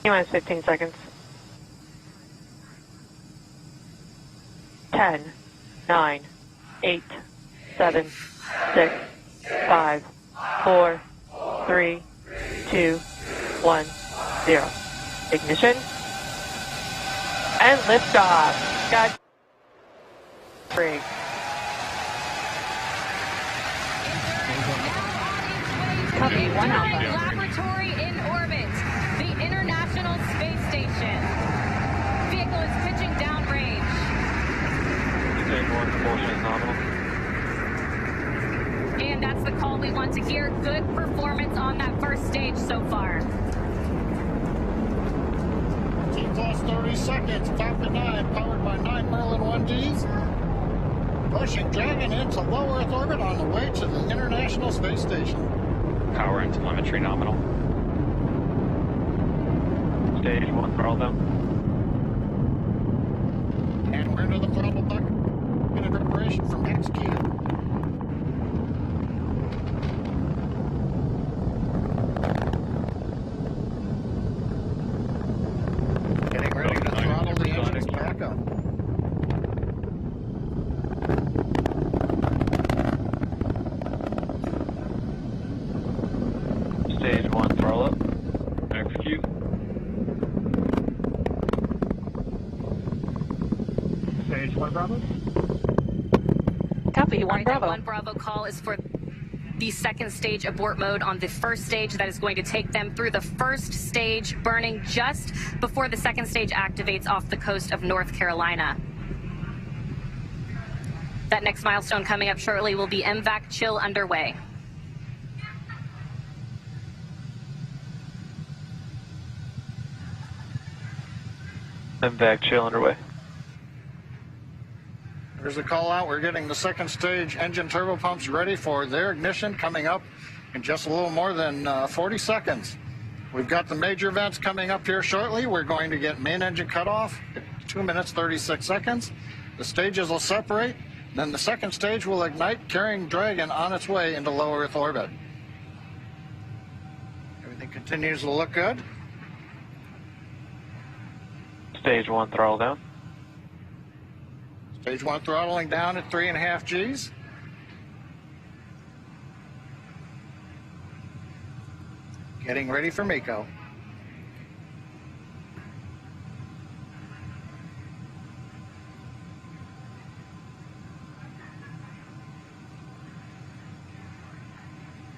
T-minus 15 seconds. 10, 9, 8, 7, 6, 5, 4, 3, 2, 1, 0. Ignition. And liftoff. God. Free. Copy, 1 Alpha. Laboratory in orbit. The International Space Station. Vehicle is pitching downrange. Propulsion is nominal. And that's the call we want to hear. Good performance on that first stage so far. T plus 30 seconds. Falcon 9 powered by 9 Merlin 1Gs. Pushing Dragon into low Earth orbit on the way to the International Space Station. Power and telemetry nominal. Stage 1 throttle down. And we're into the throttle bucket. In preparation for max Q. Getting ready to throttle the engines back up. Stage 1 throttle up. Execute. Stage 1 Bravo. Copy, 1 Bravo. That 1 Bravo call is for the second stage abort mode on the first stage. That is going to take them through the first stage, burning just before the second stage activates off the coast of North Carolina. That next milestone coming up shortly will be MVAC chill underway. MVAC chill underway. There's a call out. We're getting the second stage engine turbo pumps ready for their ignition coming up in just a little more than 40 seconds. We've got the major events coming up here shortly. We're going to get main engine cutoff at 2 minutes 36 seconds. The stages will separate. Then the second stage will ignite, carrying Dragon on its way into low Earth orbit. Everything continues to look good. Stage 1 throttle down. Stage 1 throttling down at 3.5 Gs. Getting ready for MECO.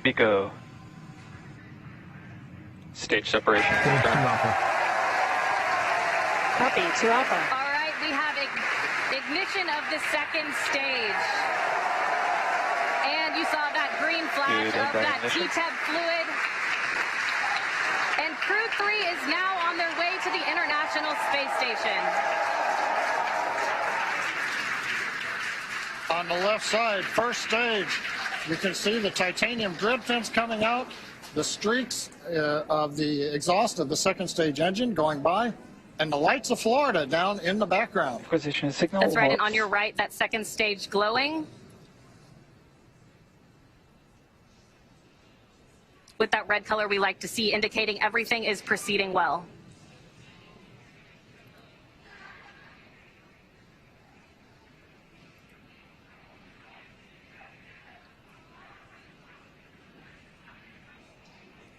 MECO. Stage separation. Copy, 2 Alpha. All right, we have ignition of the second stage. And you saw that green flash of that T-TEB fluid. And Crew 3 is now on their way to the International Space Station. On the left side, first stage, you can see the titanium grid fins coming out, the streaks of the exhaust of the second stage engine going by, and the lights of Florida down in the background. Acquisition signal. That's right, and on your right, that second stage glowing. With that red color we like to see, indicating everything is proceeding well.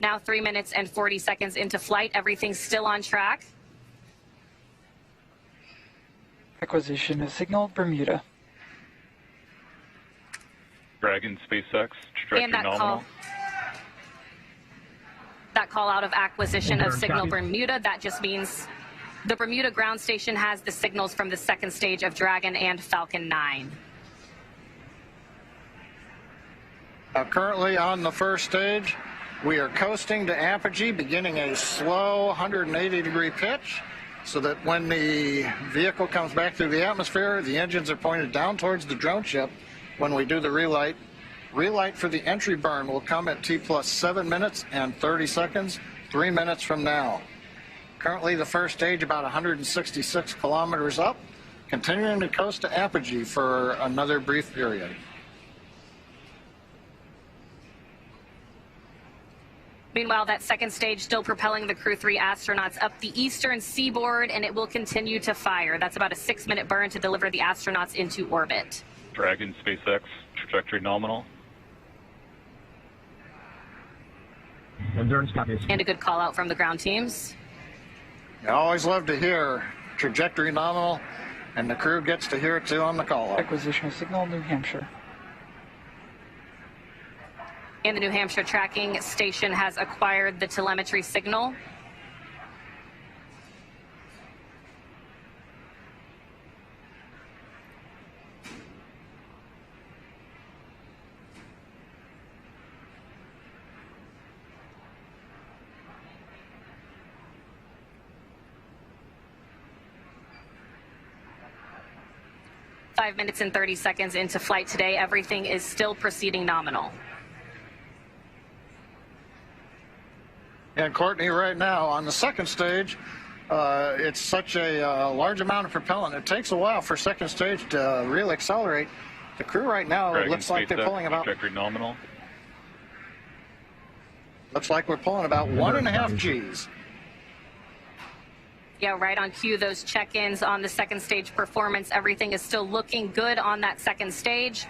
Now 3 minutes and 40 seconds into flight. Everything's still on track. Acquisition of signal Bermuda. Dragon SpaceX trajectory And that nominal. call out of acquisition of signal Bermuda, that just means the Bermuda ground station has the signals from the second stage of Dragon and Falcon 9. Currently on the first stage, we are coasting to apogee, beginning a slow 180-degree pitch, so that when the vehicle comes back through the atmosphere, the engines are pointed down towards the drone ship. When we do the relight, relight for the entry burn will come at T plus 7 minutes and 30 seconds, 3 minutes from now. Currently the first stage about 166 kilometers up, continuing to coast to apogee for another brief period. Meanwhile, that second stage still propelling the Crew 3 astronauts up the eastern seaboard, and it will continue to fire. That's about a 6-minute burn to deliver the astronauts into orbit. Dragon, SpaceX, trajectory nominal. Endurance copies. And a good call out from the ground teams. I always love to hear trajectory nominal, and the crew gets to hear it too on the call out. Acquisition of signal, New Hampshire. And the New Hampshire tracking station has acquired the telemetry signal. Five minutes and 30 seconds into flight today, everything is still proceeding nominal. And Courtney, right now on the second stage, it's such a large amount of propellant. It takes a while for second stage to really accelerate. The crew right now, Dragon, looks like they're SpaceX, pulling about. trajectory nominal. Looks like we're pulling about 1.5 Gs. Yeah, right on cue, those check-ins on the second stage performance. Everything is still looking good on that second stage.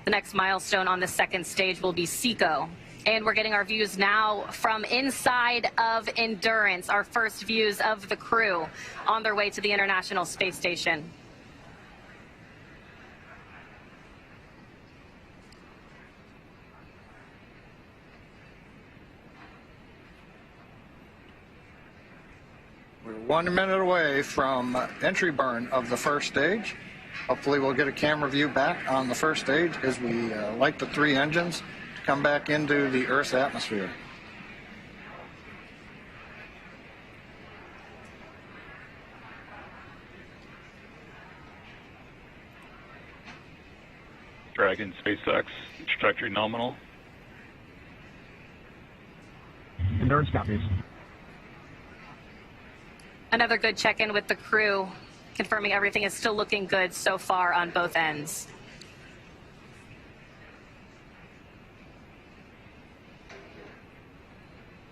The next milestone on the second stage will be SECO. And we're getting our views now from inside of Endurance, our first views of the crew on their way to the International Space Station. We're 1 minute away from entry burn of the first stage. Hopefully we'll get a camera view back on the first stage as we light the 3 engines to come back into the Earth's atmosphere. Dragon, SpaceX, trajectory nominal. Endurance copies. Another good check-in with the crew, confirming everything is still looking good so far on both ends.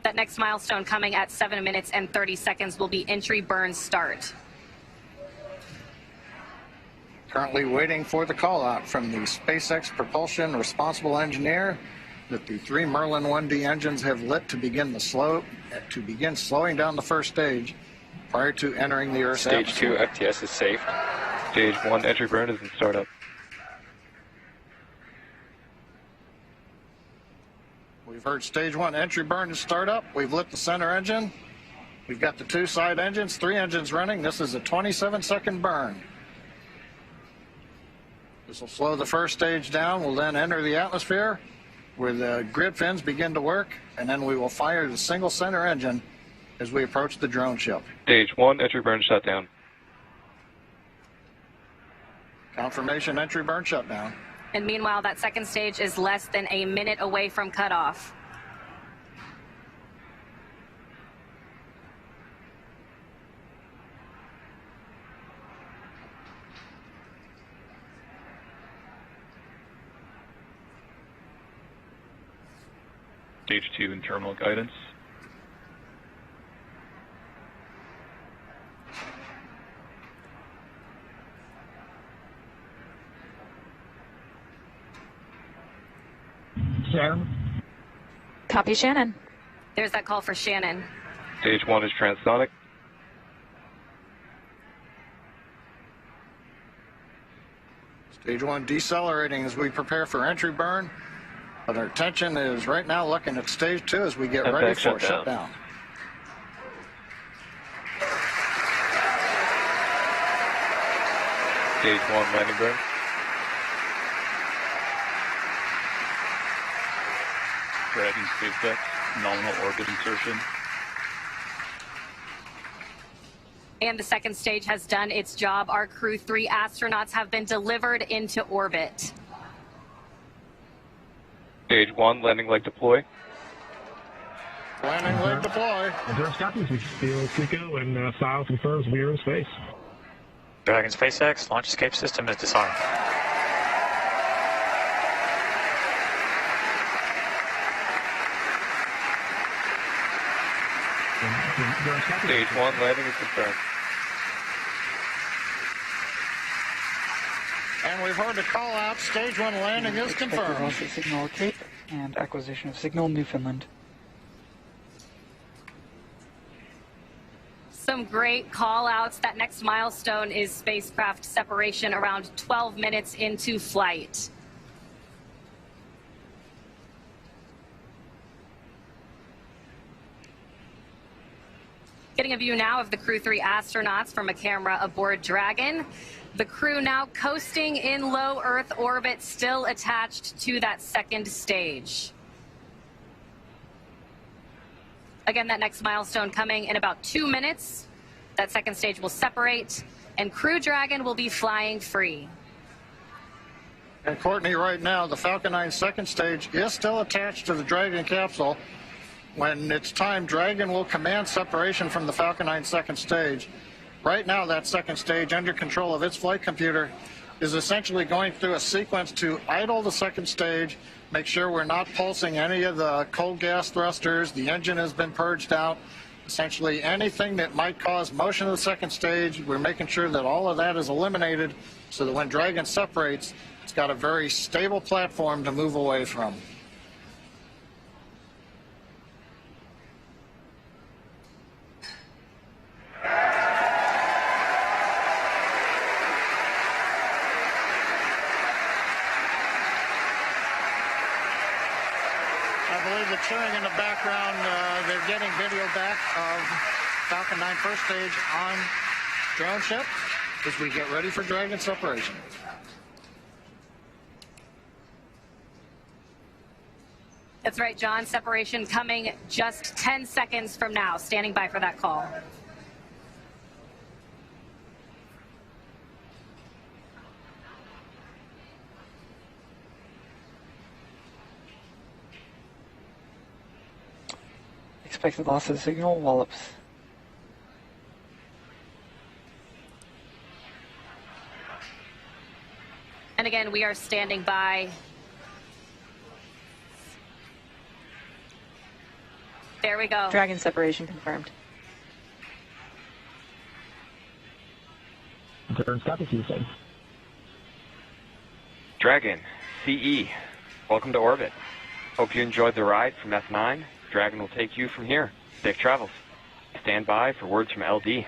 That next milestone coming at 7 minutes and 30 seconds will be entry burn start. Currently waiting for the call out from the SpaceX propulsion responsible engineer that the 3 Merlin 1D engines have lit to begin slowing down the first stage prior to entering the Earth's Stage atmosphere. 2 FTS is safe. Stage 1 entry burn is in startup. We've heard stage 1 entry burn is startup. We've lit the center engine. We've got the 2 side engines, 3 engines running. This is a 27-second burn. This will slow the first stage down. We'll then enter the atmosphere where the grid fins begin to work, and then we will fire the single center engine as we approach the drone ship. Stage 1 entry burn shutdown. Confirmation entry burn shutdown. And meanwhile, that second stage is less than a minute away from cutoff. Stage 2 in terminal guidance. Shannon. Copy, Shannon. There's that call for Shannon. Stage 1 is transonic. Stage 1 decelerating as we prepare for entry burn. But our attention is right now looking at stage 2 as we get And ready back for shutdown. shutdown. Stage 1 landing burn. Dragon, SpaceX, nominal orbit insertion. And the second stage has done its job. Our Crew 3 astronauts have been delivered into orbit. Stage 1 landing leg deploy. Landing leg deploy. Endurance copies. We feel SECO and SILE confirms we are in space. Dragon, SpaceX, launch escape system is disarmed. Stage 1 landing is confirmed. And we've heard the call out. Stage 1 landing is Expected confirmed. loss of signal Cape and acquisition of signal Newfoundland. Some great call outs. That next milestone is spacecraft separation around 12 minutes into flight. Getting a view now of the Crew 3 astronauts from a camera aboard Dragon. The crew now coasting in low Earth orbit, still attached to that second stage. Again, that next milestone coming in about 2 minutes. That second stage will separate, and Crew Dragon will be flying free. And Courtney, right now, the Falcon 9 second stage is still attached to the Dragon capsule. When it's time, Dragon will command separation from the Falcon 9 second stage. Right now, that second stage, under control of its flight computer, is essentially going through a sequence to idle the second stage, make sure we're not pulsing any of the cold gas thrusters, the engine has been purged out. Essentially anything that might cause motion of the second stage, we're making sure that all of that is eliminated so that when Dragon separates, it's got a very stable platform to move away from. The cheering in the background, they're getting video back of Falcon 9 first stage on drone ship as we get ready for Dragon separation. That's right, John. Separation coming just 10 seconds from now. Standing by for that call. Expected loss of signal Wallops. And again, we are standing by. There we go. Dragon separation confirmed. Turn copy to you, sir. Dragon, CE, welcome to orbit. Hope you enjoyed the ride from F9. Dragon will take you from here. Safe travels. Stand by for words from LD.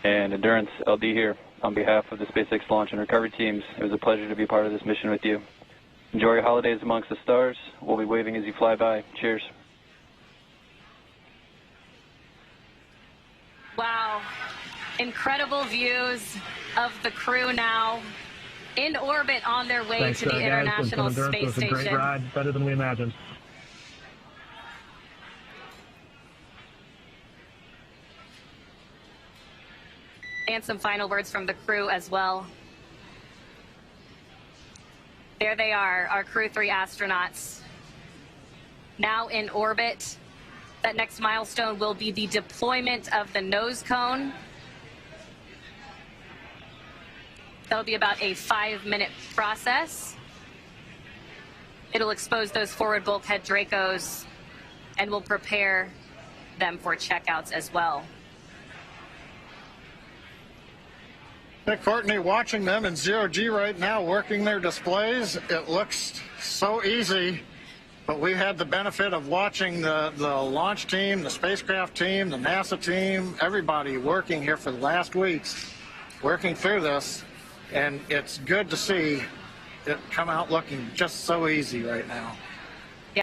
And Endurance, LD here. On behalf of the SpaceX launch and recovery teams, it was a pleasure to be part of this mission with you. Enjoy your holidays amongst the stars. We'll be waving as you fly by. Cheers. Wow. Incredible views of the crew now in orbit on their way to the International Space Station. It was a great ride, better than we imagined. And some final words from the crew as well. There they are, our Crew 3 astronauts, now in orbit. That next milestone will be the deployment of the nose cone. That'll be about a 5-minute process. It'll expose those forward bulkhead Dracos and will prepare them for checkouts as well. Hey, Courtney, watching them in zero-G right now, working their displays, it looks so easy, but we had the benefit of watching the launch team, the spacecraft team, the NASA team, everybody working here for the last weeks, working through this, and it's good to see it come out looking just so easy right now.